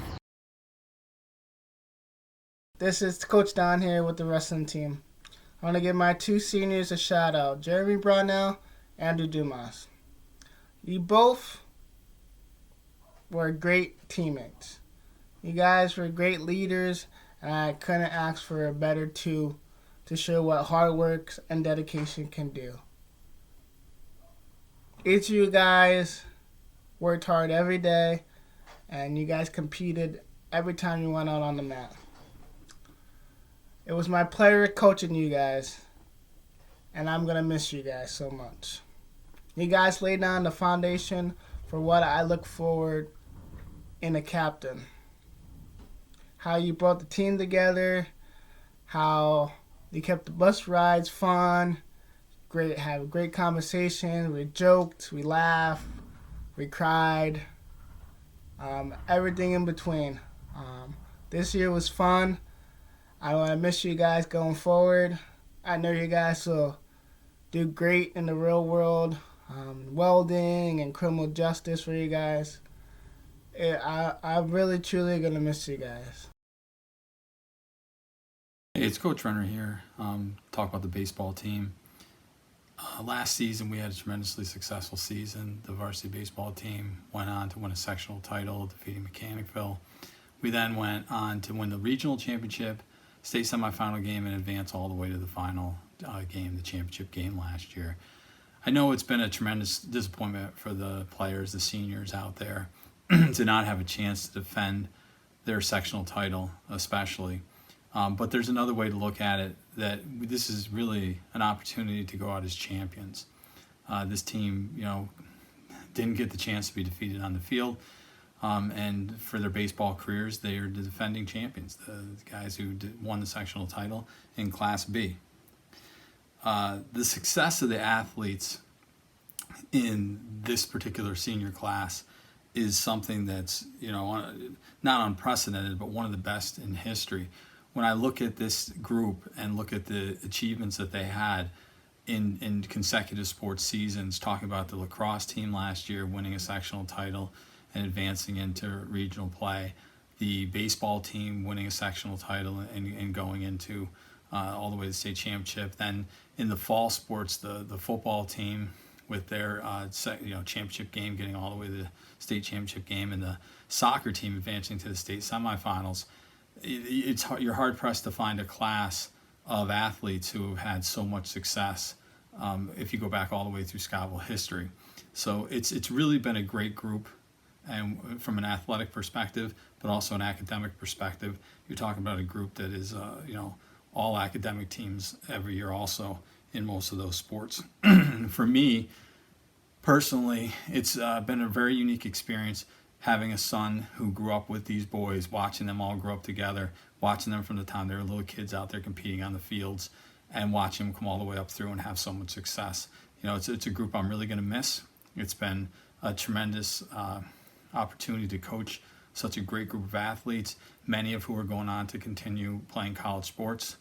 This is Coach Don here with the wrestling team. I want to give my 2 seniors a shout out, Jeremy Brownell, Andrew Dumas. You both were great teammates. You guys were great leaders, and I couldn't ask for a better 2 to show what hard work and dedication can do. Each of you guys worked hard every day, and you guys competed every time you went out on the mat. It was my pleasure coaching you guys, and I'm going to miss you guys so much. You guys laid down the foundation for what I look forward in a captain. How you brought the team together, how you kept the bus rides fun, have great conversation, we joked, we laughed, we cried, everything in between. This year was fun. I want to miss you guys going forward. I know you guys will do great in the real world, welding and criminal justice for you guys. I'm really, truly going to miss you guys. Hey, it's Coach Renner here. Talk about the baseball team. Last season, we had a tremendously successful season. The varsity baseball team went on to win a sectional title, defeating Mechanicville. We then went on to win the regional championship, state semifinal game, and advance all the way to the final game, the championship game last year. I know it's been a tremendous disappointment for the players, the seniors out there, to not have a chance to defend their sectional title, especially. But there's another way to look at it, that this is really an opportunity to go out as champions. This team, didn't get the chance to be defeated on the field. And for their baseball careers, they are the defending champions, the guys who won the sectional title in Class B. The success of the athletes in this particular senior class is something that's, not unprecedented, but one of the best in history. When I look at this group and look at the achievements that they had in consecutive sports seasons, talking about the lacrosse team last year winning a sectional title and advancing into regional play, the baseball team winning a sectional title and going into all the way to the state championship. Then in the fall sports, the football team with their championship game getting all the way to the state championship game, and the soccer team advancing to the state semifinals. You're hard pressed to find a class of athletes who have had so much success if you go back all the way through Schuylerville history. So it's really been a great group, and from an athletic perspective, but also an academic perspective. You're talking about a group that is all academic teams every year also in most of those sports. For me personally, it's been a very unique experience having a son who grew up with these boys, watching them all grow up together, watching them from the time they were little kids out there competing on the fields, and watching them come all the way up through and have so much success. It's a group I'm really going to miss. It's been a tremendous opportunity to coach such a great group of athletes, many of who are going on to continue playing college sports.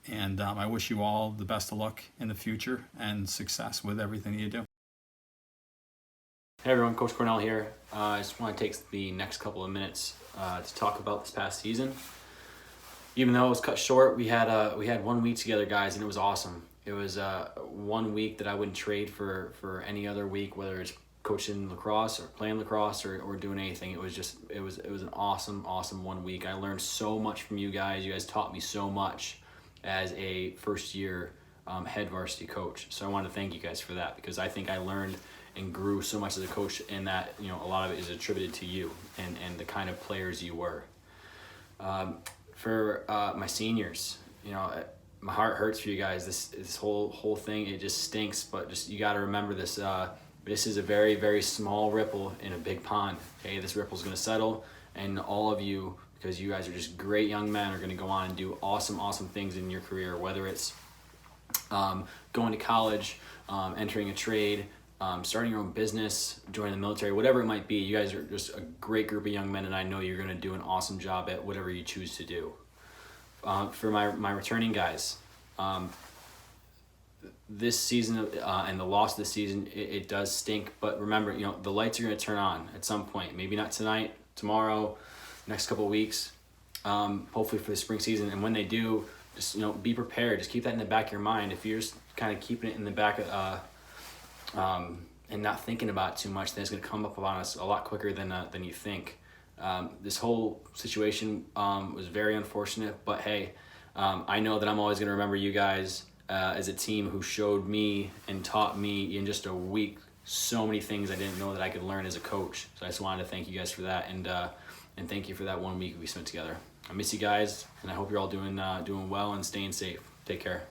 And I wish you all the best of luck in the future and success with everything that you do. Hey everyone, Coach Cornell here. I just want to take the next couple of minutes to talk about this past season. Even though it was cut short, we had 1 week together, guys, and it was awesome. It was 1 week that I wouldn't trade for any other week, whether it's coaching lacrosse or playing lacrosse or doing anything. It was an awesome 1 week. I learned so much from you guys. You guys taught me so much as a first year head varsity coach. So I want to thank you guys for that, because I think I learned and grew so much as a coach, and that a lot of it is attributed to you and the kind of players you were. For my seniors, my heart hurts for you guys. This whole thing, it just stinks, but just you got to remember this. This is a very, very small ripple in a big pond. Okay, this ripple's going to settle, and all of you, because you guys are just great young men, are going to go on and do awesome things in your career, whether it's going to college, entering a trade, starting your own business, joining the military, whatever it might be. You guys are just a great group of young men, and I know you're going to do an awesome job at whatever you choose to do. For my returning guys, this season and the loss of this season, it does stink, but remember, the lights are going to turn on at some point. Maybe not tonight, tomorrow, next couple of weeks, hopefully for the spring season. And when they do, just be prepared. Just keep that in the back of your mind. If you're just kind of keeping it in the back and not thinking about it too much, then it's going to come up on us a lot quicker than you think. This whole situation was very unfortunate, but hey, I know that I'm always going to remember you guys as a team who showed me and taught me in just a week so many things I didn't know that I could learn as a coach. So I just wanted to thank you guys for that, and thank you for that 1 week we spent together. I miss you guys, and I hope you're all doing well and staying safe. Take care.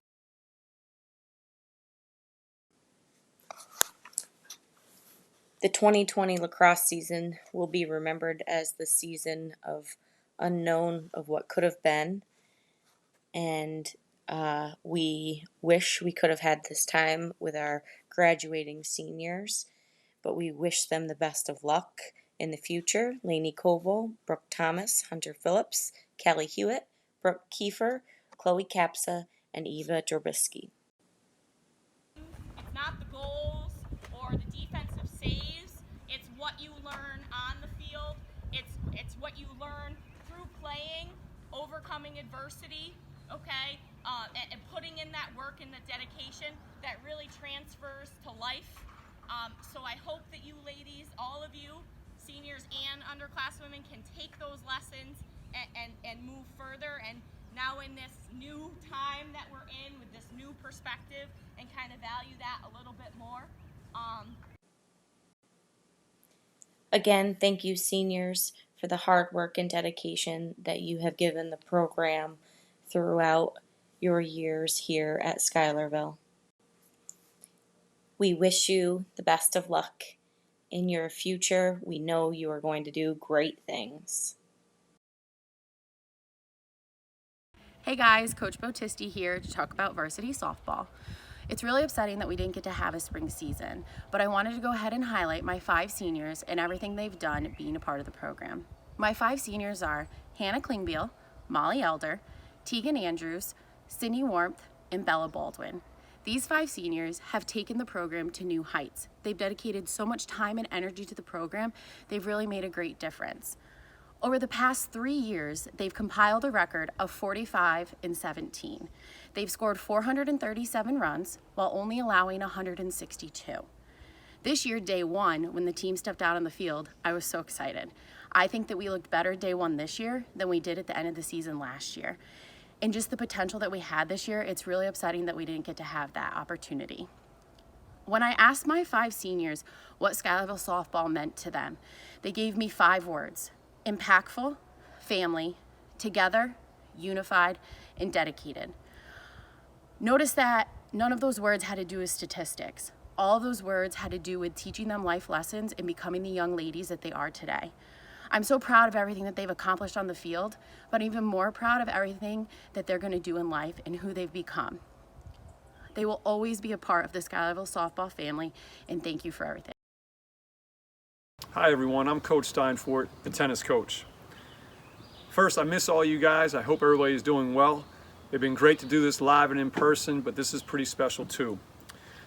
The 2020 lacrosse season will be remembered as the season of unknown of what could have been, and we wish we could have had this time with our graduating seniors, but we wish them the best of luck in the future. Lainey Koval, Brooke Thomas, Hunter Phillips, Kelly Hewitt, Brooke Kiefer, Chloe Capsa, and Eva Drobisky. It's not the goals or the defensive saves. It's what you learn on the field. It's what you learn through playing, overcoming adversity, okay, and putting in that work and the dedication that really transfers to life. So I hope that you ladies, all of you, seniors and underclasswomen, can take those lessons and move further. And now in this new time that we're in with this new perspective, and kind of value that a little bit more. Again, thank you, seniors, for the hard work and dedication that you have given the program throughout your years here at Schuylerville. We wish you the best of luck in your future. We know you are going to do great things. Hey guys, Coach Bautisti here to talk about varsity softball. It's really upsetting that we didn't get to have a spring season, but I wanted to go ahead and highlight my 5 seniors and everything they've done being a part of the program. My 5 seniors are Hannah Klingbeil, Molly Elder, Tegan Andrews, Sydney Warmth, and Bella Baldwin. These 5 seniors have taken the program to new heights. They've dedicated so much time and energy to the program, they've really made a great difference. Over the past 3 years, they've compiled a record of 45-17. They've scored 437 runs while only allowing 162. This year, day one, when the team stepped out on the field, I was so excited. I think that we looked better day one this year than we did at the end of the season last year. And just the potential that we had this year, it's really upsetting that we didn't get to have that opportunity. When I asked my 5 seniors what Schuylerville softball meant to them, they gave me 5 words: impactful, family, together, unified, and dedicated. Notice that none of those words had to do with statistics. All of those words had to do with teaching them life lessons and becoming the young ladies that they are today. I'm so proud of everything that they've accomplished on the field, but even more proud of everything that they're going to do in life and who they've become. They will always be a part of the Schuylerville softball family, and thank you for everything. Hi everyone, I'm Coach Steinfort, the tennis coach. First, I miss all you guys. I hope everybody's doing well. It's been great to do this live and in person, but this is pretty special too.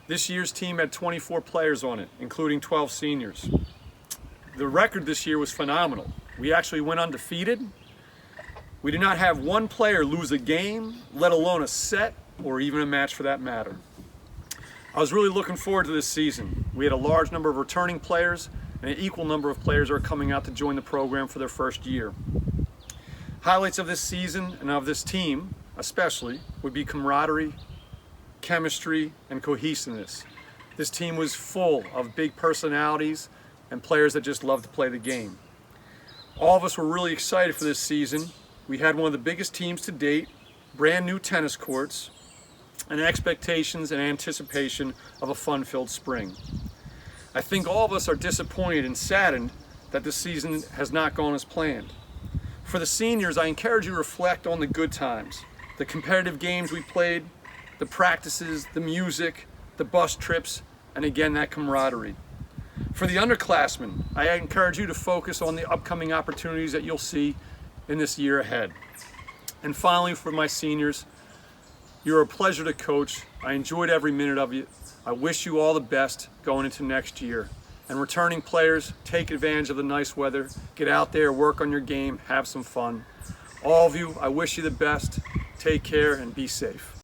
This year's team had 24 players on it, including 12 seniors. The record this year was phenomenal. We actually went undefeated. We did not have one player lose a game, let alone a set, or even a match for that matter. I was really looking forward to this season. We had a large number of returning players, and an equal number of players are coming out to join the program for their first year. Highlights of this season and of this team, especially, would be camaraderie, chemistry, and cohesiveness. This team was full of big personalities and players that just love to play the game. All of us were really excited for this season. We had one of the biggest teams to date, brand new tennis courts, and expectations and anticipation of a fun-filled spring. I think all of us are disappointed and saddened that this season has not gone as planned. For the seniors, I encourage you to reflect on the good times, the competitive games we played, the practices, the music, the bus trips, and again, that camaraderie. For the underclassmen, I encourage you to focus on the upcoming opportunities that you'll see in this year ahead. And finally, for my seniors, you're a pleasure to coach. I enjoyed every minute of it. I wish you all the best going into next year. And returning players, take advantage of the nice weather. Get out there, work on your game, have some fun. All of you, I wish you the best. Take care and be safe.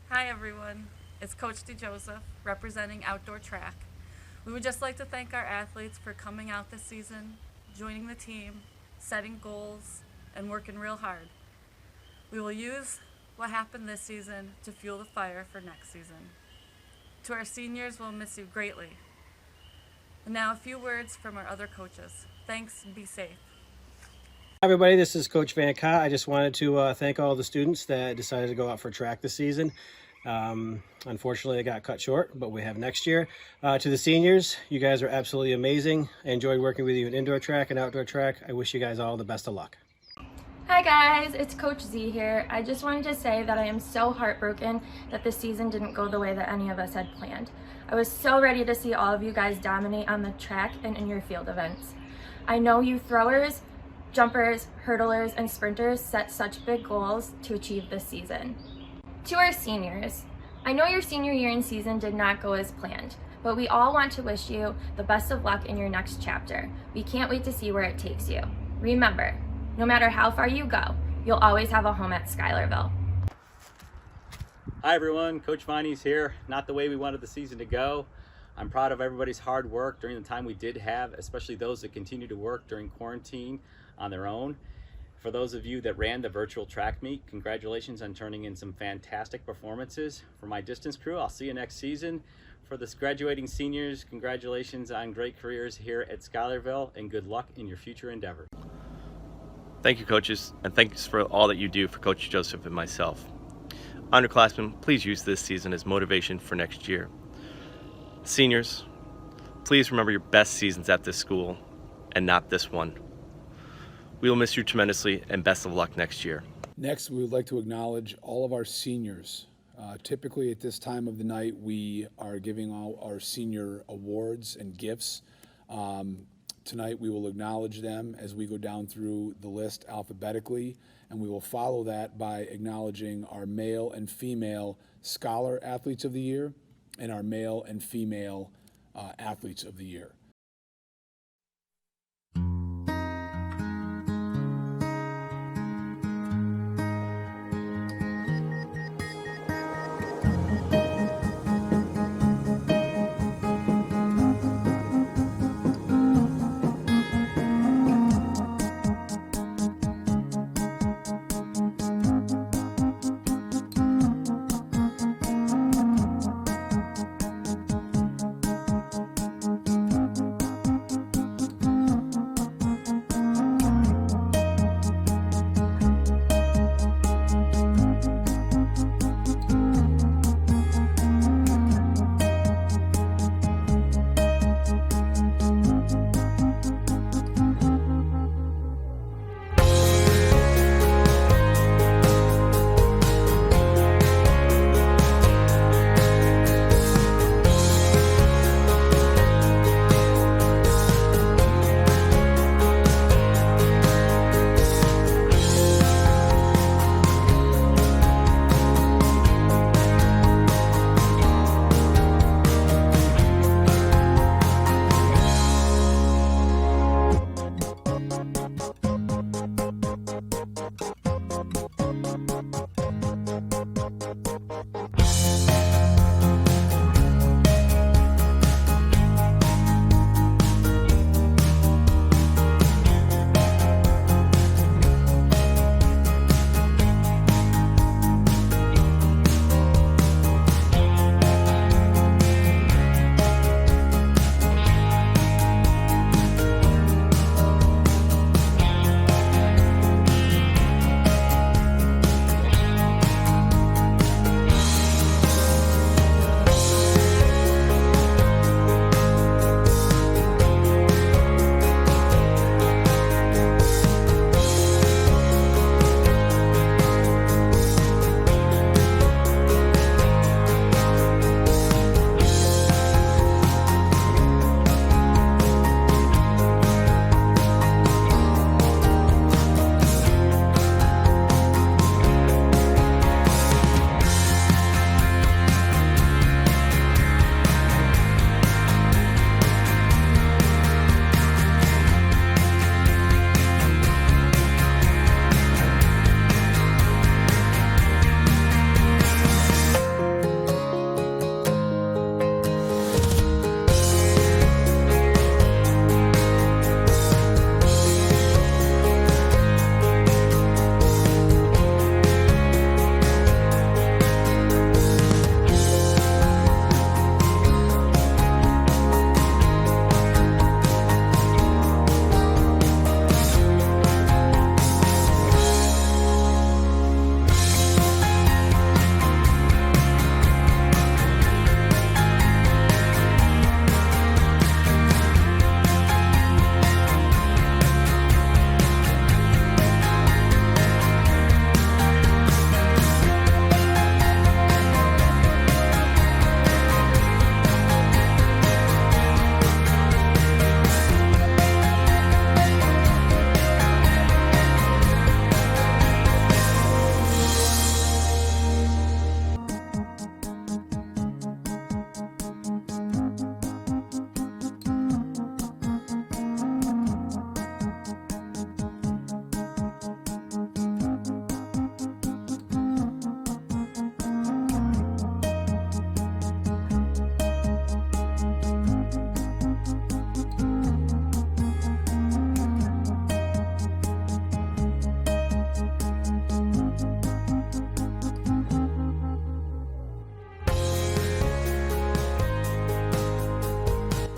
Hi everyone, it's Coach DeJoseph representing outdoor track. We would just like to thank our athletes for coming out this season, joining the team, setting goals, and working real hard. We will use what happened this season to fuel the fire for next season. To our seniors, we'll miss you greatly. And now a few words from our other coaches. Thanks and be safe. Hi everybody, this is Coach Van Cott. I just wanted to thank all the students that decided to go out for track this season. Unfortunately, it got cut short, but we have next year. To the seniors, you guys are absolutely amazing. I enjoyed working with you in indoor track and outdoor track. I wish you guys all the best of luck. Hi guys, it's Coach Z here. I just wanted to say that I am so heartbroken that this season didn't go the way that any of us had planned. I was so ready to see all of you guys dominate on the track and in your field events. I know you throwers, jumpers, hurdlers, and sprinters set such big goals to achieve this season. To our seniors, I know your senior year and season did not go as planned, but we all want to wish you the best of luck in your next chapter. We can't wait to see where it takes you. Remember, no matter how far you go, you'll always have a home at Schuylerville. Hi everyone, Coach Viney's here. Not the way we wanted the season to go. I'm proud of everybody's hard work during the time we did have, especially those that continue to work during quarantine on their own. For those of you that ran the virtual track meet, congratulations on turning in some fantastic performances. For my distance crew, I'll see you next season. For the graduating seniors, congratulations on great careers here at Schuylerville, and good luck in your future endeavor. Thank you, coaches, and thanks for all that you do for Coach Joseph and myself. Underclassmen, please use this season as motivation for next year. Seniors, please remember your best seasons at this school and not this one. We will miss you tremendously, and best of luck next year. Next, we would like to acknowledge all of our seniors. Typically at this time of the night, we are giving all our senior awards and gifts. Tonight, we will acknowledge them as we go down through the list alphabetically, and we will follow that by acknowledging our male and female Scholar Athletes of the Year and our male and female Athletes of the Year.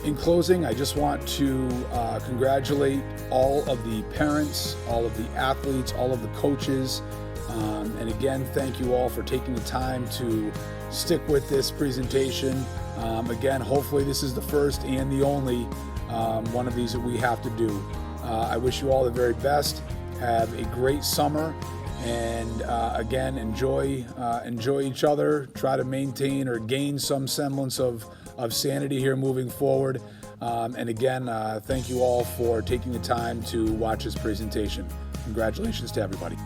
In closing, I just want to congratulate all of the parents, all of the athletes, all of the coaches, and again, thank you all for taking the time to stick with this presentation. Again, hopefully this is the first and the only one of these that we have to do. I wish you all the very best. Have a great summer, and again, enjoy each other. Try to maintain or gain some semblance of sanity here moving forward. And again, thank you all for taking the time to watch this presentation. Congratulations to everybody.